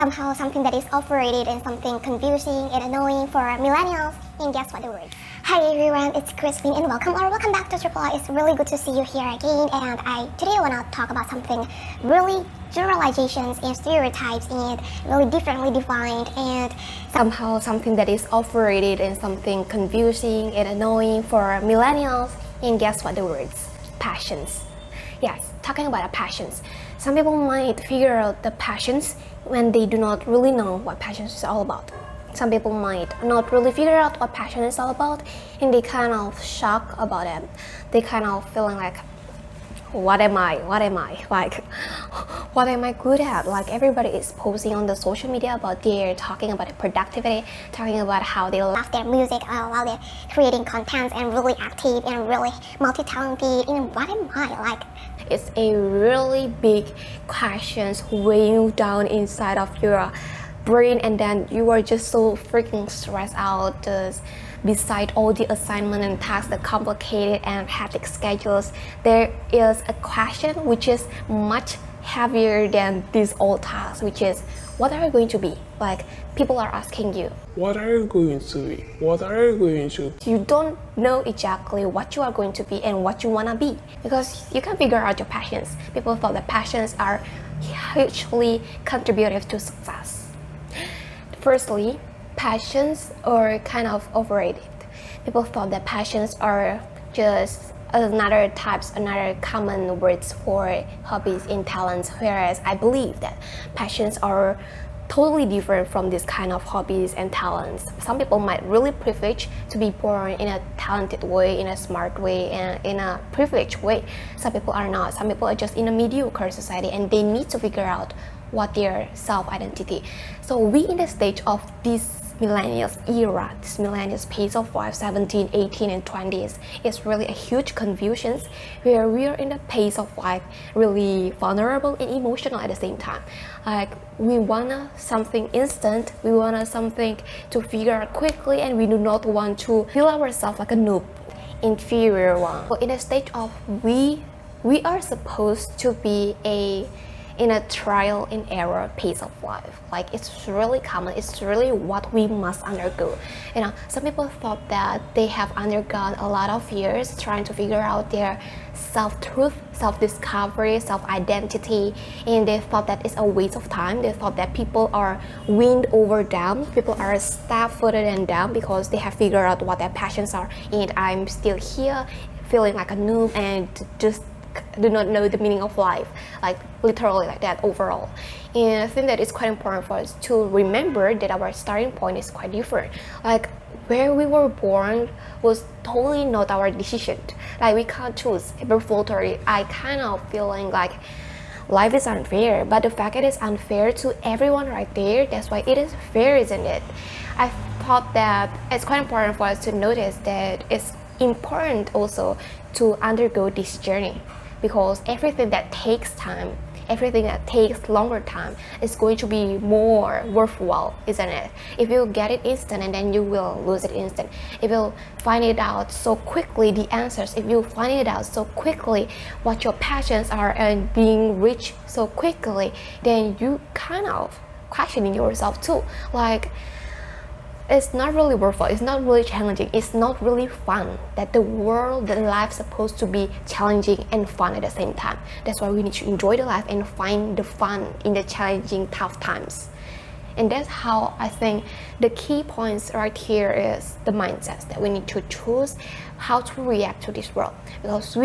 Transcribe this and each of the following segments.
somehow something that is overrated and something confusing and annoying for millennials. And guess what the word? Hi everyone, it's Crispin and welcome back to Triple I. It's really good to see you here again. And today I want to talk about something really generalizations and stereotypes and really differently defined and somehow something that is overrated and something confusing and annoying for millennials. And guess what the words? Passions. Yes, talking about passions. Some people might figure out the passions when they do not really know what passion is all about. Some people might not really figure out what passion is all about, and they kind of shocked about it. They kind of feeling like, what am I? Like, what am I good at? Like, everybody is posting on the social media about their talking about productivity, talking about how they love their music while they're creating content and really active and really multi-talented. And what am I? Like, it's a really big question weighing you down inside of your brain, and then you are just so freaking stressed out. Just beside all the assignment and tasks, the complicated and hectic schedules, there is a question which is much heavier than these old tasks, which is, what are you going to be? Like, people are asking you, what are you going to be? What are you going to be? You don't know exactly what you are going to be and what you want to be, because you can figure out your passions. People thought that passions are hugely contributive to success. Firstly, passions are kind of overrated. People thought that passions are just another common words for hobbies and talents, whereas I believe that passions are totally different from this kind of hobbies and talents. Some people might really privilege to be born in a talented way, in a smart way, and in a privileged way. Some people are not. Some people are just in a mediocre society and they need to figure out what their self-identity. So we in the stage of this millennials era, this millennials pace of life, 17, 18 and 20s, is really a huge confusion where we are in the pace of life really vulnerable and emotional at the same time. Like, we want something instant, we want something to figure out quickly, and we do not want to feel ourselves like a noob, inferior one. So in the stage of we are supposed to be in a trial and error pace of life. Like, it's really common, it's really what we must undergo. You know, some people thought that they have undergone a lot of years trying to figure out their self-truth, self-discovery, self-identity, and they thought that it's a waste of time. They thought that people are wind over them, people are staff-footed and down because they have figured out what their passions are, and I'm still here feeling like a noob and just do not know the meaning of life, like literally like that overall. And I think that it's quite important for us to remember that our starting point is quite different. Like, where we were born was totally not our decision. Like, we can't choose. Totally, I kind of feeling like life is unfair, but the fact it is unfair to everyone right there, that's why it is fair, isn't it? I thought that it's quite important for us to notice that it's important also to undergo this journey, because everything that takes time, everything that takes longer time is going to be more worthwhile, isn't it? If you get it instant and then you will lose it instant. If you find it out so quickly, the answers, if you find it out so quickly what your passions are and being rich so quickly, then you kind of questioning yourself too. Like, it's not really worthwhile, it's not really challenging, it's not really fun. That the world, the life supposed to be challenging and fun at the same time. That's why we need to enjoy the life and find the fun in the challenging, tough times. And that's how I think the key points right here is the mindset that we need to choose how to react to this world. Because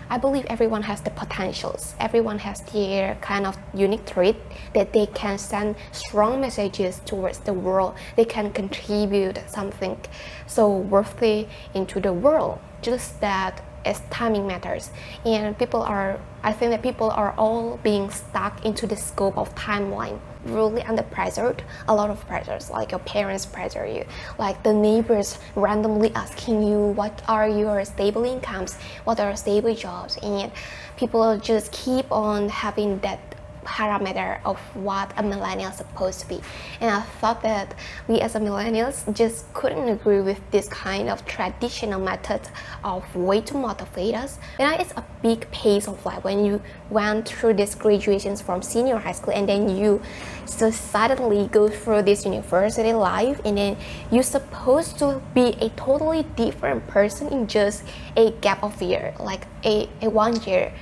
I believe everyone has the potentials, everyone has their kind of unique trait that they can send strong messages towards the world. They can contribute something so worthy into the world. Just that as timing matters, and I think that people are all being stuck into the scope of timeline, really under pressure, a lot of pressures, like your parents pressure you, like the neighbors randomly asking you what are your stable incomes, what are stable jobs, and people just keep on having that parameter of what a millennial is supposed to be. And I thought that we as a millennials just couldn't agree with this kind of traditional method of way to motivate us. It's a big pace of life when you went through these graduations from senior high school, and then you so suddenly go through this university life, and then you're supposed to be a totally different person in just a gap of year, like a 1 year.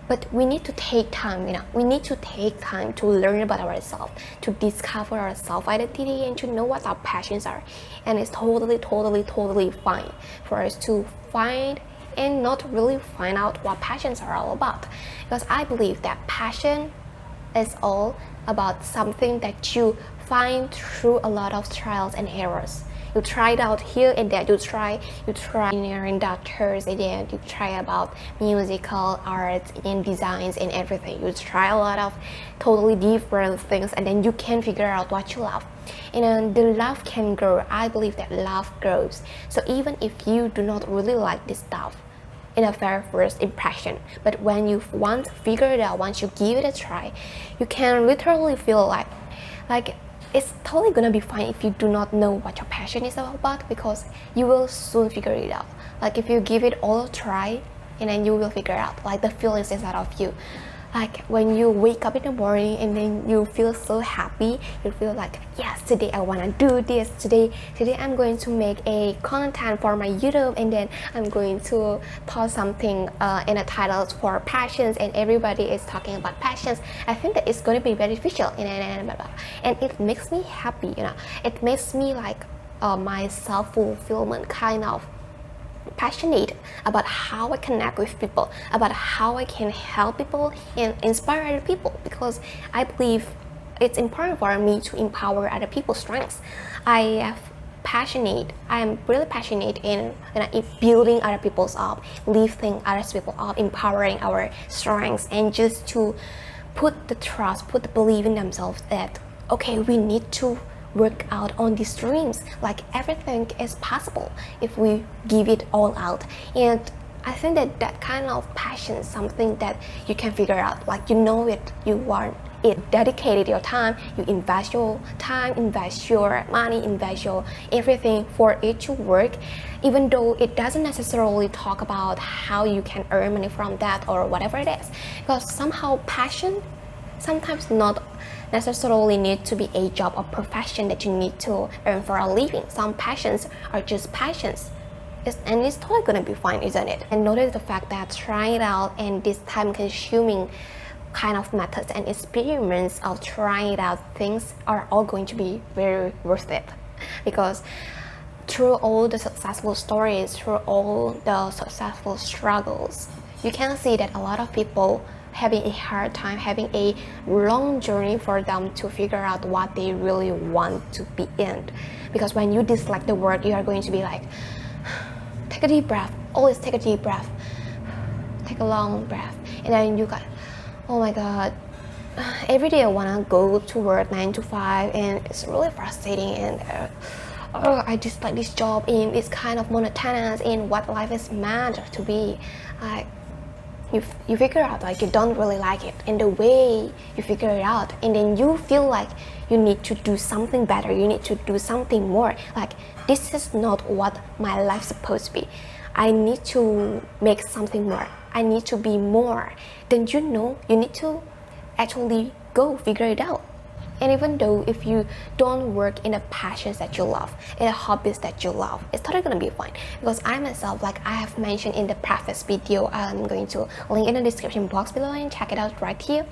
But we need to take time, we need to take time to learn about ourselves, to discover our self-identity, and to know what our passions are. And it's totally fine for us to find and not really find out what passions are all about. Because I believe that passion is all about something that you find through a lot of trials and errors. You try it out here and there. You try engineering, doctors, and then you try about musical arts and designs and everything. You try a lot of totally different things, and then you can figure out what you love. And then the love can grow. I believe that love grows. So even if you do not really like this stuff in a very first impression, but when you once figure it out, once you give it a try, you can literally feel like it's totally gonna be fine if you do not know what your passion is about, because you will soon figure it out. Like if you give it all a try, and then you will figure out like the feelings inside of you. Like when you wake up in the morning and then you feel so happy, you feel like, yes, today I wanna do this. Today I'm going to make a content for my YouTube, and then I'm going to post something in a title for passions, and everybody is talking about passions. I think that it's going to be beneficial, and it makes me happy. It makes me like my self-fulfillment kind of passionate about how I connect with people, about how I can help people and inspire other people, because I believe it's important for me to empower other people's strengths. I am really passionate in building other people's up, lifting other people up, empowering our strengths, and just to put the trust, put the belief in themselves that, okay, we need to work out on these dreams. Like everything is possible if we give it all out. And I think that kind of passion is something that you can figure out. Like you know it, you want it, dedicated your time, you invest your time, invest your money, invest your everything for it to work, even though it doesn't necessarily talk about how you can earn money from that or whatever it is. Because somehow passion sometimes not necessarily need to be a job or profession that you need to earn for a living. Some passions are just passions, and it's totally gonna be fine, isn't it? And notice the fact that trying it out and this time-consuming kind of methods and experiments of trying it out things are all going to be very worth it, because through all the successful stories, through all the successful struggles, you can see that a lot of people having a hard time, having a long journey for them to figure out what they really want to be in. Because when you dislike the word, you are going to be like, take a deep breath, always take a deep breath, take a long breath, and then you got, oh my god, every day I wanna go to work 9 to 5, and it's really frustrating, and I dislike this job, and it's kind of monotonous in what life is meant to be. You figure out like you don't really like it, and the way you figure it out, and then you feel like you need to do something better, you need to do something more. Like this is not what my life's supposed to be. I need to make something more. I need to be more. Then you need to actually go figure it out. And even though if you don't work in the passions that you love, in the hobbies that you love, it's totally gonna be fine. Because I myself, like I have mentioned in the previous video, I'm going to link in the description box below and check it out right here.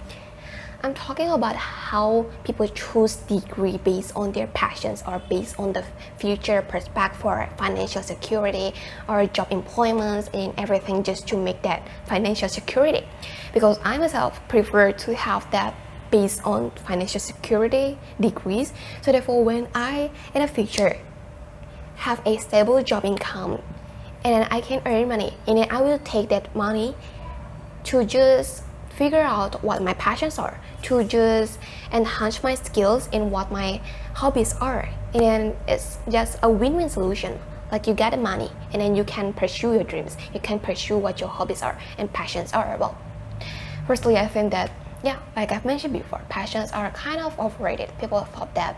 I'm talking about how people choose degree based on their passions or based on the future prospect for financial security or job employment and everything, just to make that financial security. Because I myself prefer to have that based on financial security degrees. So therefore, when I in the future have a stable job income, and then I can earn money, and then I will take that money to just figure out what my passions are, to just enhance my skills in what my hobbies are. And then it's just a win-win solution. Like you get the money, and then you can pursue your dreams, you can pursue what your hobbies are and passions are about. Firstly, I think that yeah, like I've mentioned before, passions are kind of overrated. People thought that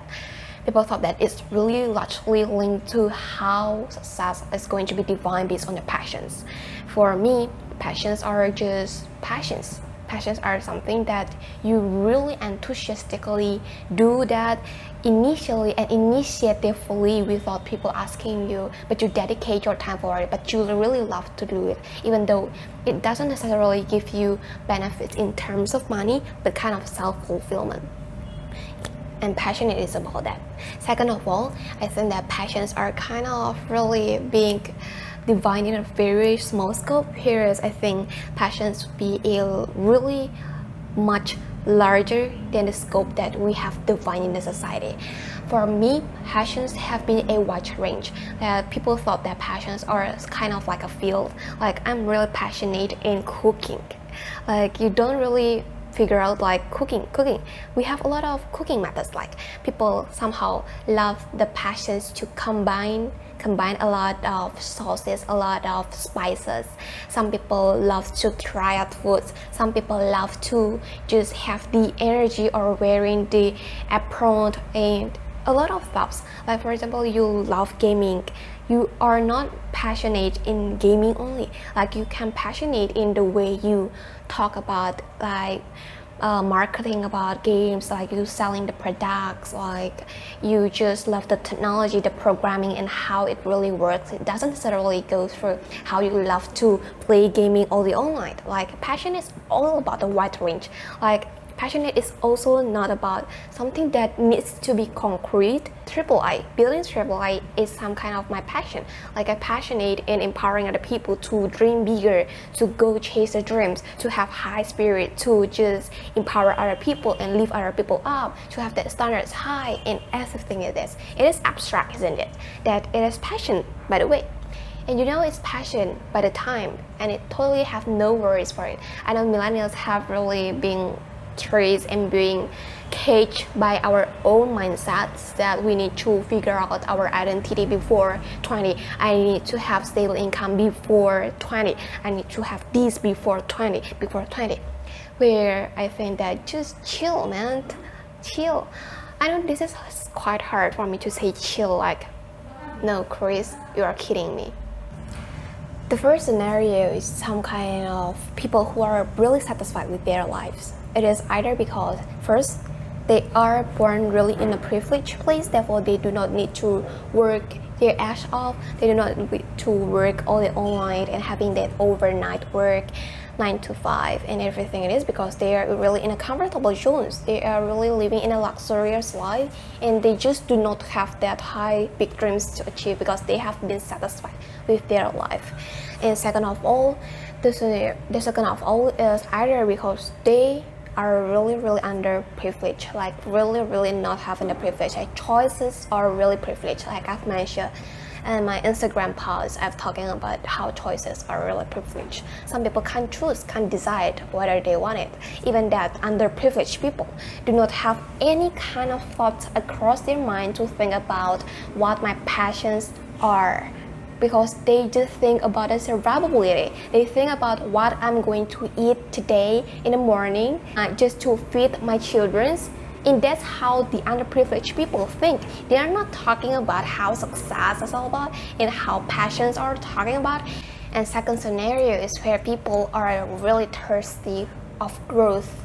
it's really largely linked to how success is going to be defined based on the passions. For me, passions are just passions. Passions are something that you really enthusiastically do that initially and initiatively without people asking you, but you dedicate your time for it, but you really love to do it, even though it doesn't necessarily give you benefits in terms of money, but kind of self-fulfillment. And passionate is about that. Second of all, I think that passions are kind of really being defined in a very small scope. Here is, I think passions be a really much larger than the scope that we have defined in the society. For me, passions have been a wide range. That people thought that passions are kind of like a field. Like I'm really passionate in cooking. Like you don't really figure out like cooking. We have a lot of cooking methods. Like people somehow love the passions to combine a lot of sauces, a lot of spices. Some people love to try out foods. Some people love to just have the energy or wearing the apron and a lot of stuff. Like for example, you love gaming. You are not passionate in gaming only. Like you can passionate in the way you talk about like marketing about games, like you selling the products, like you just love the technology, the programming and how it really works. It doesn't necessarily go through how you love to play gaming only online. Like passion is all about the wide range. Like passionate is also not about something that needs to be concrete. Building AAA is some kind of my passion. Like I'm passionate in empowering other people to dream bigger, to go chase their dreams, to have high spirit, to just empower other people and lift other people up, to have the standards high and everything it is. It is abstract, isn't it? That it is passion, by the way. And you know it's passion by the time, and it totally have no worries for it. I know millennials have really been trace and being caged by our own mindsets that we need to figure out our identity before 20. I need to have stable income before 20. I need to have this before 20. Where I think that just chill, man. Chill. I know this is quite hard for me to say chill, like, no, Chris, you are kidding me. The first scenario is some kind of people who are really satisfied with their lives. It is either because first, they are born really in a privileged place, therefore they do not need to work their ass off. They do not need to work all the online and having that overnight work 9 to 5 and everything it is, because they are really in a comfortable zones. They are really living in a luxurious life and they just do not have that high big dreams to achieve because they have been satisfied with their life. And second of all, the second of all is either because they are really underprivileged, like really not having the privilege. Like choices are really privileged, like I've mentioned in my Instagram post. I've talking about how choices are really privileged. Some people can't choose, can't decide whether they want it. Even that underprivileged people do not have any kind of thoughts across their mind to think about what my passions are, because they just think about the survivability. They think about what I'm going to eat today in the morning just to feed my children. And that's how the underprivileged people think. They are not talking about how success is all about and how passions are talking about. And second scenario is where people are really thirsty of growth.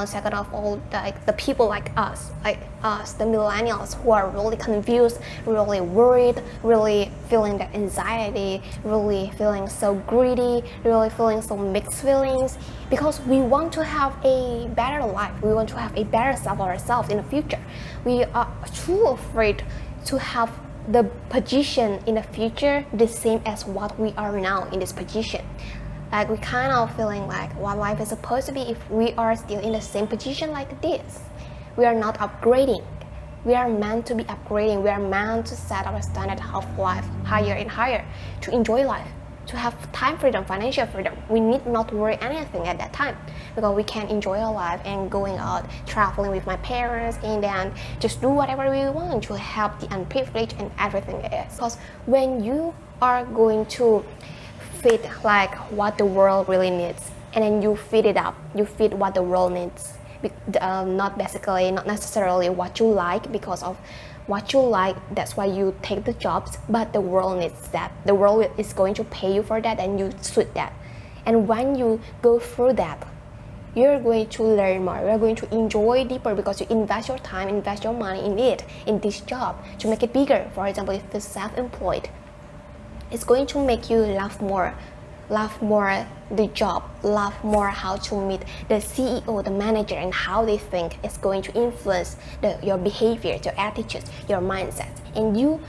Second of all, like the people like us, the millennials, who are really confused, really worried, really feeling the anxiety, really feeling so greedy, really feeling so mixed feelings, because we want to have a better life. We want to have a better self of ourselves in the future. We are too afraid to have the position in the future the same as what we are now in this position. Like we kind of feeling like what life is supposed to be if we are still in the same position like this. We are not upgrading. We are meant to be upgrading. We are meant to set our standard of life higher and higher, to enjoy life, to have time freedom, financial freedom. We need not worry anything at that time because we can enjoy our life and going out, traveling with my parents, and then just do whatever we want to help the unprivileged and everything it is. Because when you are going to fit like what the world really needs and then you feed it up. You feed what the world needs, not necessarily what you like. Because of what you like, that's why you take the jobs, but the world needs that. The world is going to pay you for that, and you suit that. And when you go through that, you're going to learn more, you're going to enjoy deeper, because you invest your time, invest your money in it, in this job, to make it bigger. For example, if you're self-employed, it's going to make you love more the job, love more how to meet the CEO, the manager, and how they think. It's going to influence your behavior, your attitudes, your mindset. And you,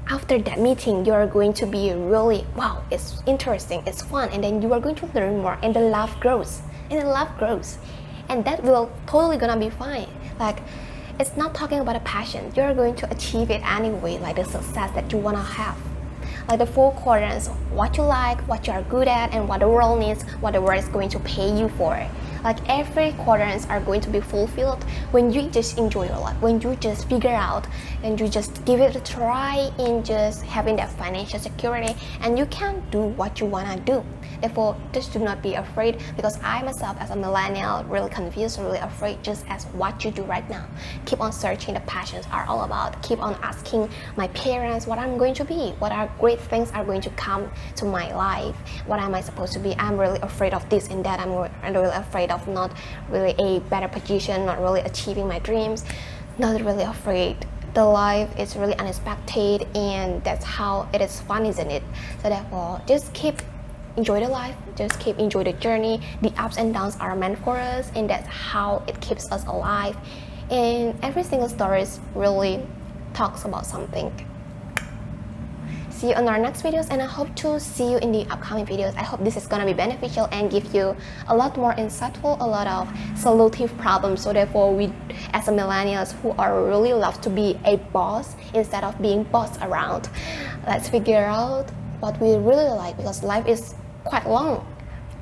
after that meeting, you're going to be really, wow, it's interesting, it's fun, and then you are going to learn more, and the love grows, and that will totally gonna be fine. Like, it's not talking about a passion, you're going to achieve it anyway, like the success that you wanna have. Like the 4 quadrants, what you like, what you are good at, and what the world needs, what the world is going to pay you for. Like every quadrants are going to be fulfilled when you just enjoy your life, when you just figure out and you just give it a try in just having that financial security, and you can do what you wanna do. Therefore, just do not be afraid, because I myself as a millennial really confused, really afraid, just as what you do right now. Keep on searching the passions are all about. Keep on asking my parents what I'm going to be, what are great things are going to come to my life, what am I supposed to be. I'm really afraid of this and that. I'm really afraid of not really a better position, not really achieving my dreams, not really afraid. The life is really unexpected, and that's how it is fun, isn't it? So therefore, just keep enjoy the life, just keep enjoy the journey. The ups and downs are meant for us, and that's how it keeps us alive. And every single story really talks about something. See you on our next videos, and I hope to see you in the upcoming videos. I hope this is gonna be beneficial and give you a lot more insightful, a lot of solutive problems. So therefore, we as a millennials who are really love to be a boss instead of being bossed around, let's figure out what we really like, because life is quite long.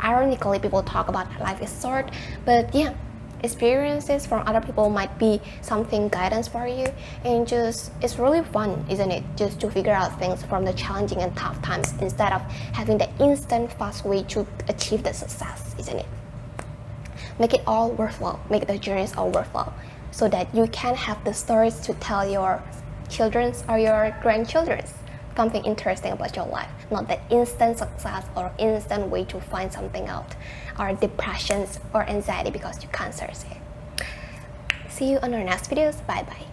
Ironically, people talk about life is short, but yeah, experiences from other people might be something guidance for you, and just it's really fun, isn't it, just to figure out things from the challenging and tough times instead of having the instant fast way to achieve the success, isn't it? Make it all worthwhile, make the journeys all worthwhile, so that you can have the stories to tell your children's or your grandchildren's, something interesting about your life, not that instant success or instant way to find something out, or depressions or anxiety because you can't search it. See you on our next videos. Bye bye.